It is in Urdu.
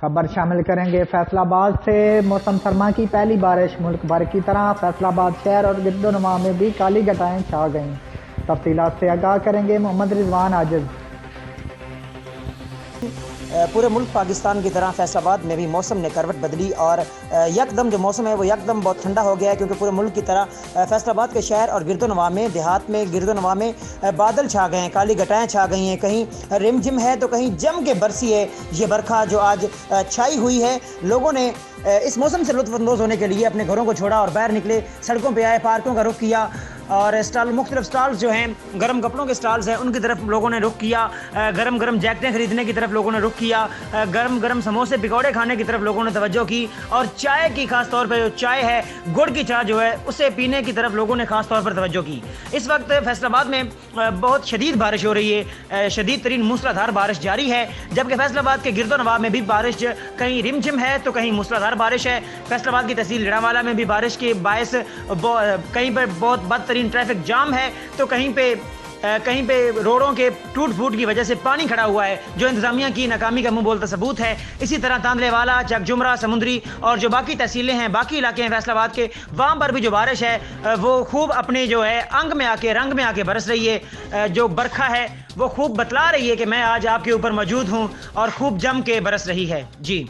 خبر شامل کریں گے فیصل آباد سے۔ موسم سرما کی پہلی بارش ملک بھر کی طرح فیصل آباد شہر اور گرد و نواح میں بھی کالی گھٹائیں چھا گئیں۔ تفصیلات سے آگاہ کریں گے محمد رضوان عاجز۔ پورے ملک پاکستان کی طرح فیصل آباد میں بھی موسم نے کروٹ بدلی اور یکدم جو موسم ہے وہ یکدم بہت ٹھنڈا ہو گیا ہے، کیونکہ پورے ملک کی طرح فیصل آباد کے شہر اور گرد و نواح میں دیہات میں گرد و نواح میں بادل چھا گئے ہیں، کالی گھٹائیں چھا گئی ہیں، کہیں رم جم ہے تو کہیں جم کے برسی ہے۔ یہ برکھا جو آج چھائی ہوئی ہے، لوگوں نے اس موسم سے لطف اندوز ہونے کے لیے اپنے گھروں کو چھوڑا اور باہر نکلے، سڑکوں پہ آئے، پارکوں کا رخ کیا اور مختلف سٹالز جو ہیں گرم کپڑوں کے سٹالز ہیں ان کی طرف لوگوں نے رخ کیا، گرم گرم جیکٹیں خریدنے کی طرف لوگوں نے رخ کیا، گرم گرم سموسے پکوڑے کھانے کی طرف لوگوں نے توجہ کی، اور چائے کی خاص طور پہ جو چائے ہے گڑ کی چائے جو ہے اسے پینے کی طرف لوگوں نے خاص طور پر توجہ کی۔ اس وقت فیصل آباد میں بہت شدید بارش ہو رہی ہے، شدید ترین موسلادھار بارش جاری ہے، جبکہ فیصل آباد کے گرد و نواح میں بھی بارش کہیں رم جم ہے تو کہیں موسلادھار بارش ہے۔ فیصل آباد کی تحصیل لڑاوالا میں بھی بارش کے باعث کہیں پر بہت بدترین ٹریفک جام ہے تو کہیں پہ روڈوں کے ٹوٹ پھوٹ کی وجہ سے پانی کھڑا ہوا ہے، جو انتظامیہ کی ناکامی کا منہ بولتا ثبوت ہے۔ اسی طرح تاندلے والا، چک جمرہ، سمندری اور جو باقی تحصیلیں ہیں، باقی علاقے ہیں فیصل آباد کے، وہاں پر بھی جو بارش ہے وہ خوب اپنے جو ہے رنگ میں آ کے برس رہی ہے۔ جو برکھا ہے وہ خوب بتلا رہی ہے کہ میں آج آپ کے اوپر موجود ہوں اور خوب جم کے برس رہی ہے۔ جی